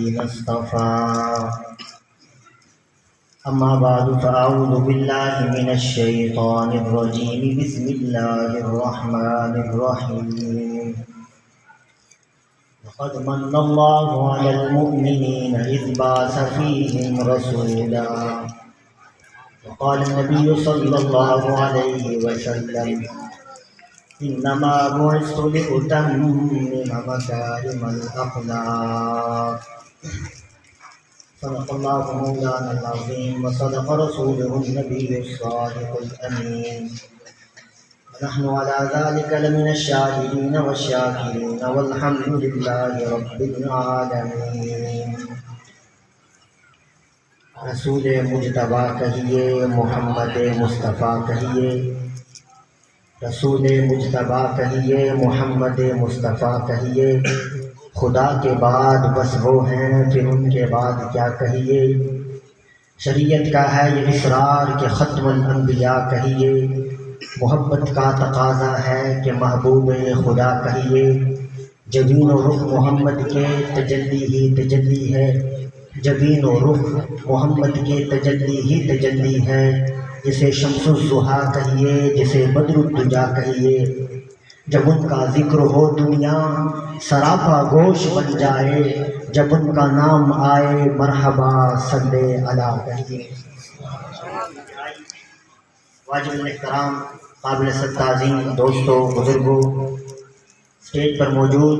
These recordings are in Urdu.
الذين اصطفى أما بعد فأعوذ بالله من الشيطان الرجيم بسم الله الرحمن الرحيم لقد من الله على المؤمنين إذ بعث فيهم رسولا وقال النبي صلى الله عليه وسلم إنما بعثت لأتمم مكارم الأخلاق صدق الله مولانا العظيم وصدق رسوله النبي الصادق الأمين ونحن على ذلك لمن الشاهدين والشاكرين والحمد لله رب العالمين۔ رسول مجتبیٰ کہیے، محمد مصطفیٰ کہیے، رسول مجتبیٰ کہیے، محمد مصطفیٰ کہیے، خدا کے بعد بس وہ ہیں، پھر ان کے بعد کیا کہیے۔ شریعت کا ہے یہ اصرار کہ ختم الانبیاء کہیے، محبت کا تقاضا ہے کہ محبوب خدا کہیے۔ جبین و رخ محمد کے تجلی ہی تجلی ہے، جبین و رخ محمد کے تجلی ہی تجلی ہے، جسے شمس الضحیٰ کہیے، جسے بدر الدجا کہیے۔ جب ان کا ذکر ہو دنیا سراپا گوش بن جائے، جب ان کا نام آئے مرحبا صلی اللہ کہیے۔ واجب الاحترام قابل تعظیم دوستوں، بزرگوں، اسٹیج پر موجود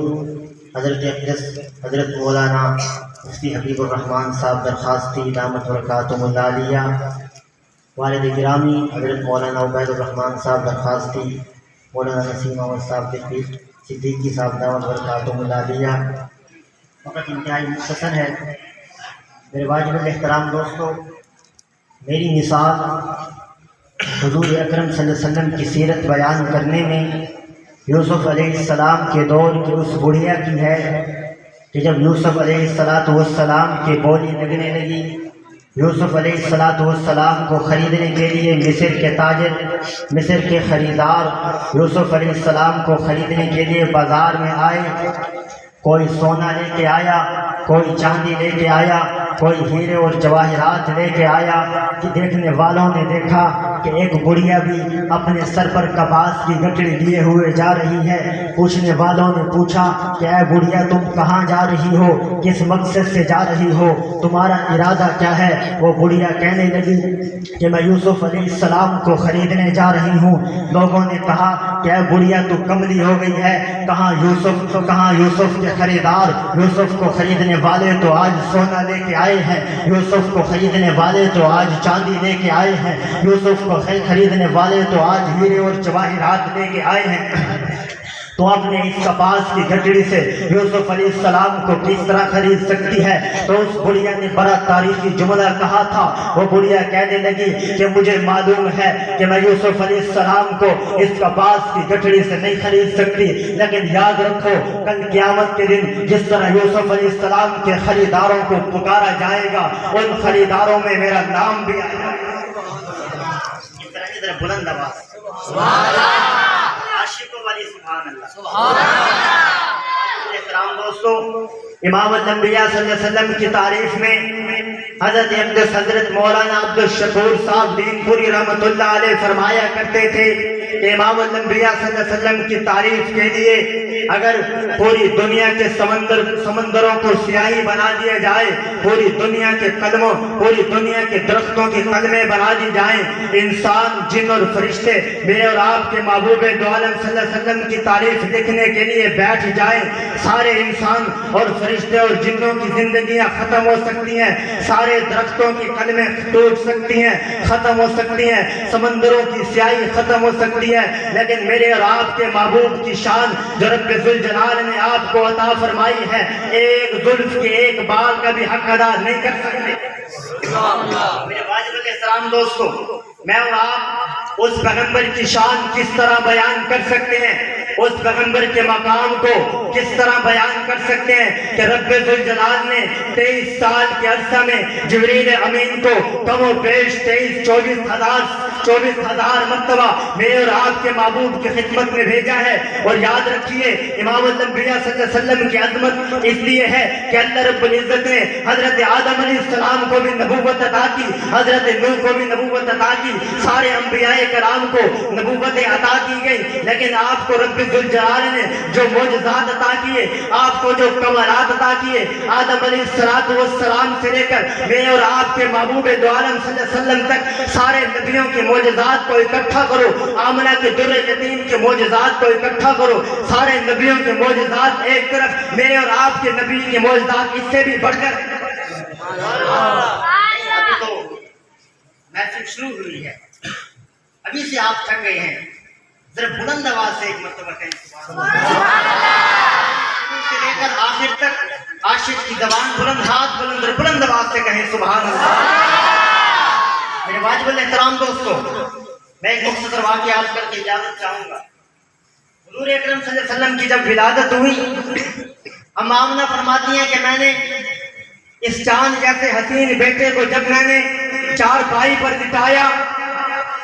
حضرت اقدس حضرت مولانا مفتی حبیب الرحمن صاحب درخواستی دامت برکاتہم العالیہ، والد گرامی حضرت مولانا عبید الرحمن صاحب درخواستی، مولانا نسیم احمد صاحب صدیقی صاحب دامت برکاتہم العالیہ۔ وقت انتہائی مختصر ہے میرے واجب الاحترام دوستوں۔ میری مثال حضور اکرم صلی اللہ علیہ وسلم کی سیرت بیان کرنے میں یوسف علیہ السلام کے دور کی اس بڑھیا کی ہے کہ جب یوسف علیہ السلام کے بولی لگنے لگی، یوسف علیہ السلام کو خریدنے کے لیے مصر کے تاجر، مصر کے خریدار یوسف علیہ السلام کو خریدنے کے لیے بازار میں آئے۔ کوئی سونا لے کے آیا، کوئی چاندی لے کے آیا، کوئی ہیرے اور جواہرات لے کے آیا کہ دیکھنے والوں نے دیکھا کہ ایک بڑھیا بھی اپنے سر پر کپاس کی گٹڑی لیے ہوئے جا رہی ہے۔ پوچھنے والوں نے پوچھا کہ اے بڑھیا تم کہاں جا رہی ہو، کس مقصد سے جا رہی ہو، تمہارا ارادہ کیا ہے؟ وہ بڑھیا کہنے لگی کہ میں یوسف علیہ السلام کو خریدنے جا رہی ہوں۔ لوگوں نے کہا کہ اے بڑھیا تو کملی ہو گئی ہے، کہاں یوسف کے خریدار، یوسف کو خریدنے والے تو آج سونا لے کے آئے ہیں، یوسف کو خریدنے والے تو آج چاندی لے کے آئے ہیں، یوسف کو خریدنے والے تو آج ہیرے اور جواہرات لے کے آئے ہیں۔ تو اپنے اس کپاس کی گٹڑی سے یوسف علیہ السلام کو کس طرح خرید سکتی ہے؟ تو اس بڑھیا نے بڑا تاریخی جملہ کہا تھا۔ وہ بڑھیا کہنے لگی کہ مجھے معلوم ہے کہ میں یوسف علیہ السلام کو اس کپاس کی گٹڑی سے نہیں خرید سکتی، لیکن یاد رکھو کل قیامت کے دن جس طرح یوسف علیہ السلام کے خریداروں کو پکارا جائے گا، ان خریداروں میں میرا نام بھی آئے گا۔ بلند آواز سبحان اللہ، عاشقوں والی سبحان اللہ، سبحان اللہ۔ احترام دوستوں، امام الانبیاء صلی اللہ علیہ وسلم کی تعریف میں حضرت اقدس حضرت مولانا عبدالشکور صاحب دین پوری رحمۃ اللہ علیہ فرمایا کرتے تھے کہ امام الانبیاء صلی اللہ علیہ وسلم کی تعریف کے لیے اگر پوری دنیا کے سمندروں کو سیاہی بنا دیا جائے، پوری دنیا کے قلموں، پوری دنیا کے درختوں کی قلمیں بنا دی جائیں، انسان، جن اور فرشتے میرے اور آپ کے محبوب دو عالم صلی اللہ علیہ وسلم کی تعریف لکھنے کے لیے بیٹھ جائیں، سارے انسان اور فرشتے اور جنوں کی زندگیاں ختم ہو سکتی ہیں، سارے درختوں کی قلمیں ٹوٹ سکتی ہیں، ختم ہو سکتی ہیں، سمندروں کی سیاہی ختم ہو سکتی ہے، لیکن میرے اور آپ کے محبوب کی شان جو رب ذوالجلال نے آپ کو عطا فرمائی ہے، ایک زلف کے ایک بال کا بھی حق ادا نہیں کر سکتے۔ میرے واجب الاحترام دوستو، میں اور آپ اس پیغمبر کی شان کس طرح بیان کر سکتے ہیں، اس پیغمبر کے مقام کو کس طرح بیان کر سکتے ہیں کہ رب ذوالجلال نے 23 سال کے عرصہ میں جبریل امین کو کم و بیش 23-24 ہزار 24,000 مرتبہ میرے اور آپ کے محبوب کی خدمت میں بھیجا ہے. اور یاد رکھیے امام الانبیاء صلی اللہ علیہ وسلم کی عظمت اس لیے ہے کہ اللہ رب العزت نے حضرت آدم علیہ السلام کو بھی نبوت عطا کی, حضرت نوح کو بھی نبوت عطا کی, سارے انبیاء کرام کو نبوت عطا کی گئی. لیکن آپ کو رب ذوالجلال نے جو معجزات عطا کیے, آپ کو جو کمالات عطا کیے, آدم علیہ السلام سے لے کر میرے اور آپ کے محبوب دو عالم صلی اللہ علیہ وسلم تک سارے نبیوں کے معجزات کو اکٹھا کرو, آمنہ کے در یتیم کے معجزات کو اکٹھا کرو, سارے نبیوں کے معجزات ایک طرف, میرے اور آپ کے نبی کے معجزات اس سے بھی بڑھ کر. ابھی تو محفل شروع ہوئی ہے, ابھی سے آپ تھک گئے ہیں, ذرا بلند آواز سے ایک مرتبہ کہیں سبحان اللہ. شروع سے لے کر آخر تک عاشق کی زبان بلند, ہاتھ بلند, بلند آواز سے کہیں سبحان اللہ. میرے واجب الاحترام دوستو, میں ایک مختصر واقعہ عرض کر کے اجازت چاہوں گا. حضور اکرم صلی اللہ علیہ وسلم کی جب ولادت ہوئی, اما آمنہ فرماتی ہیں کہ میں نے اس چاند جیسے حسین بیٹے کو جب میں نے چارپائی پر لٹایا,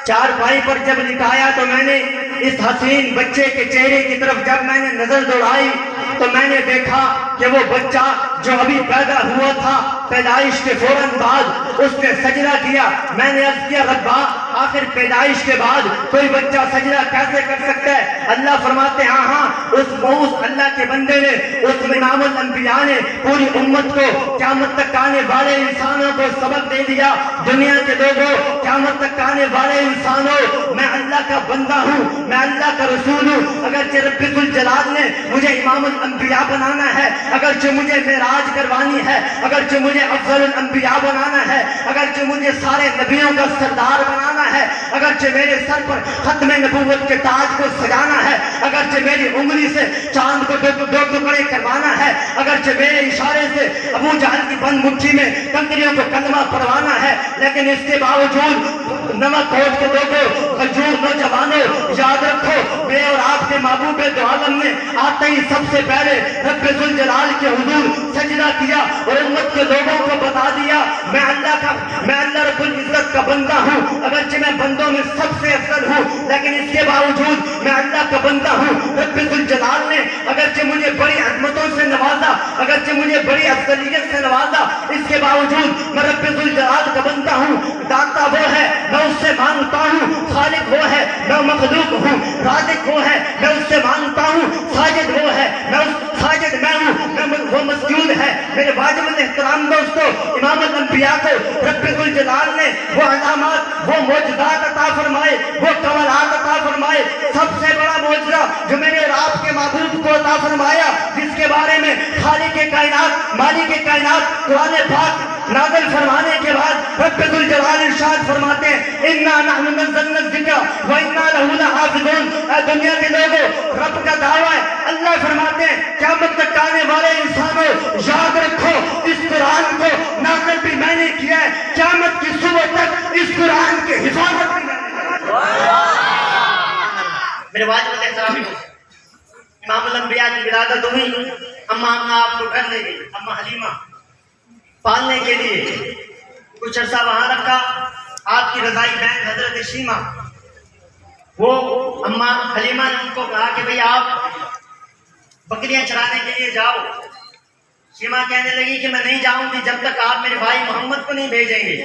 چارپائی پر جب لٹایا تو میں نے اس حسین بچے کے چہرے کی طرف جب میں نے نظر دوڑائی تو میں نے دیکھا کہ وہ بچہ جو ابھی پیدا ہوا تھا, پیدائش کے فوراً بعد اس نے سجدہ کیا. میں نے عرض کیا ربا, آخر پیدائش کے بعد کوئی بچہ سجدہ کیسے کر سکتا ہے؟ اللہ فرماتے ہیں ہاں اس اللہ کے بندے نے, اس امام الانبیاء نے پوری امت کو, قیامت تک آنے والے انسانوں کو سبق دے دیا. دنیا کے لوگوں, قیامت تک آنے والے انسانوں, میں اللہ کا بندہ ہوں, میں اللہ کا رسول ہوں. اگرچہ رب ذوالجلال نے مجھے امام الانبیاء بنانا ہے, اگرچہ مجھے معراج کروانی ہے, اگرچہ مجھے افضل الانبیاء بنانا ہے, اگرچہ مجھے سارے نبیوں کا سردار بنانا ہے, اگرچہ میرے سر پر ختم نبوت کے تاج کو سجانا ہے, اگرچہ میری انگلی سے چاند کو دو ٹکڑے کروانا ہے, اگرچہ میرے اشارے سے ابو جہل کی بند مٹھی میں کنکریوں کو کلمہ پڑھوانا ہے, لیکن اس کے باوجود نمک کھوٹ کے لوگوں, کھجور نوجوانوں, یاد رکھو میرے اور آپ کے محبوب دو عالم نے آتے ہی سب سے پہلے رب ذوالجلال کے حضور سجدہ کیا اور امت کے لوگوں کو بتا دیا میں اللہ رب العزت کا بندہ ہوں. اگرچہ میں بندوں میں سب سے افضل ہوں, لیکن اس کے باوجود میں اللہ کا بندہ ہوں. رب ذوالجلال نے اگرچہ مجھے بڑی عظمتوں سے نوازا, اگرچہ مجھے بڑی افضلیت سے نوازا, اس کے باوجود میں رب ذوالجلال کا بندہ ہوں. داتا وہ ہے, میں اس سے مانگتا ہوں. خالق وہ ہے, میں مخلوق ہوں. رازق وہ ہے, میں اس سے مانگتا ہوں. ساجد وہ ہے, ساجد میں ہوں, وہ مسجود ہے. میرے واجب الاحترام دوستو, امام الانبیاء کو رب ذوالجلال نے وہ علامات, وہ معجزات عطا فرمائے, وہ کمالات عطا فرمائے. سب سے بڑا معجزہ جو میرے اور آپ کے محبوب کو عطا فرمایا, جس کے بارے میں خالق کائنات, مالک کائنات قرآن پاک نازل فرمانے کے بعد رب ذوالجلال ارشاد فرماتے ہیں انا نحن نزلنا الذکر وانا لہ لحافظون. اے دنیا کے لوگوں, رب کا دعویٰ ہے. اللہ فرماتے ہیں قیامت تک آنے والے انسانوں, یاد رکھو اس قرآن کو نازل بھی میں نے کیا ہے, قیامت کی صبح تک اس قرآن کی حفاظت بھی میں نے کی. میرے واجب الاحترام امام الانبیاء کی ولادت ہوئی. اما آپ کو گھر لے گئی, اما حلیمہ پالنے کے لیے کچھ عرصہ وہاں رکھا. آپ کی رضائی بہن حضرت شیمہ, وہ اما حلیمہ نے ان کو کہا کہ بھئی آپ بکریاں چرانے کے لیے جاؤ. شیمہ کہنے لگی کہ میں نہیں جاؤں گی جب تک آپ میرے بھائی محمد کو نہیں بھیجیں گے.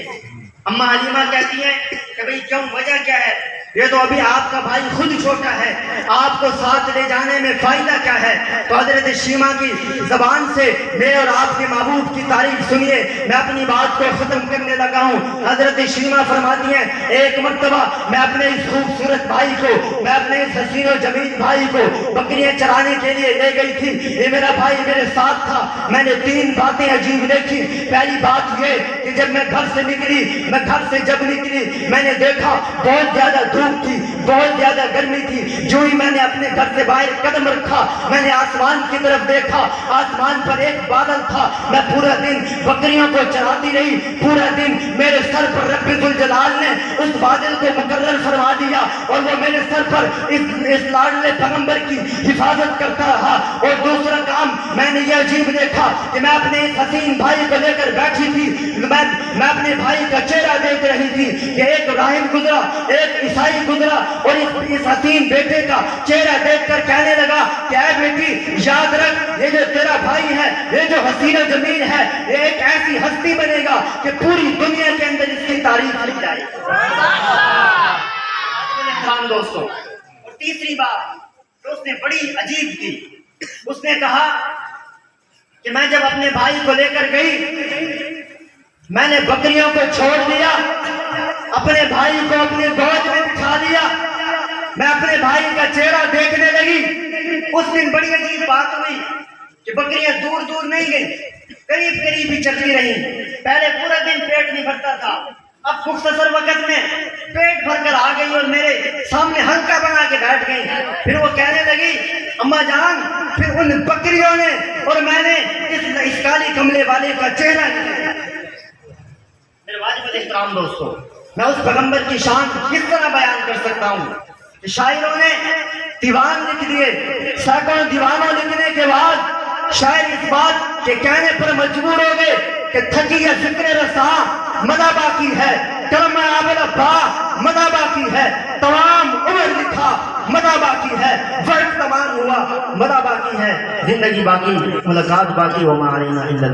اما حلیمہ کہتی ہیں کہ بھئی کیوں, وجہ کیا ہے؟ یہ تو ابھی آپ کا بھائی خود چھوٹا ہے, آپ کو ساتھ لے جانے میں فائدہ کیا ہے؟ تو حضرت شیمہ کی زبان سے میرے اور آپ کے محبوب کی تعریف سنیے, میں اپنی بات کو ختم کرنے لگا ہوں. حضرت شیمہ فرماتی ہیں ایک مرتبہ میں اپنے اس خوبصورت بھائی کو, میں اپنے اس حسین و جمیل بھائی کو بکریاں چرانے کے لیے لے گئی تھی. یہ میرا بھائی میرے ساتھ تھا. میں نے 3 باتیں عجیب دیکھی. پہلی بات یہ کہ جب میں گھر سے نکلی, میں گھر سے جب نکلی میں نے دیکھا بہت زیادہ دھوپ تھی, بہت زیادہ گرمی تھی. جو ہی میں نے اپنے گھر سے باہر قدم رکھا, میں نے آسمان کی طرف دیکھا, آسمان پر ایک بادل تھا. میں پورا دن بکریوں کو چراتی رہی, پورا دن میرے سر پر رب ذوالجلال نے اس بادل کو مقرر فرما دیا اور وہ میرے سر پر اس لاڈلے پیغمبر کی حفاظت کرتا رہا. اور دوسرا کام میں نے یہ عجیب دیکھا کہ میں اپنے اس حسین بھائی کو لے کر بیٹھی تھی, میں میں اپنے بھائی کا چہرہ دیکھ رہی تھی کہ ایک راہب گزرا، ایک عیسائی گزرا، اور اس حسین بیٹے کا چہرہ دیکھ کر کہنے لگا کہ اے بیٹی یاد رکھ، یہ جو تیرا بھائی ہے، یہ جو حسین و جمیل ہے، یہ ایک ایسی ہستی بنے گا کہ پوری دنیا کے اندر اس کی تعریف کی جائے۔ دوستوں، اور تیسری بات تو اس نے بڑی عجیب کی، اس نے کہا کہ میں جب اپنے بھائی کو لے کر گئی، میں نے بکریوں کو چھوڑ دیا، اپنے بھائی کو اپنے گود میں بٹھا لیا، میں اپنے بھائی کا چہرہ دیکھنے لگی۔ اس دن بڑی عجیب بات ہوئی کہ بکریاں دور دور نہیں گئی، قریب قریب ہی چلتی رہی۔ پہلے پورا دن پیٹ نہیں بھرتا تھا، اب مختصر وقت میں پیٹ بھر کر آ گئی اور میرے سامنے ہلکا بنا کے بیٹھ گئی۔ پھر وہ کہنے لگی اماں جان، پھر ان بکریوں نے اور میں نے اس کالی کملے والے کا چہرہ لیا۔ میرے واجب الاحترام دوستو، میں اس پیغمبر کی شان کس طرح بیان کر سکتا ہوں کہ شاعروں نے دیوان لکھ دیے، سینکڑوں دیوانوں لکھنے کے بعد شاعر اس بات کے کہنے پر مجبور ہو گئے کہ تھکی ہے ذکر رسا مدہ باقی ہے، کرم عابد ابا مدہ باقی ہے، تمام عمر لکھا مدہ باقی ہے، وقت تمام ہوا مدہ باقی ہے، زندگی باقی، ملاقات باقی، وما علینا الا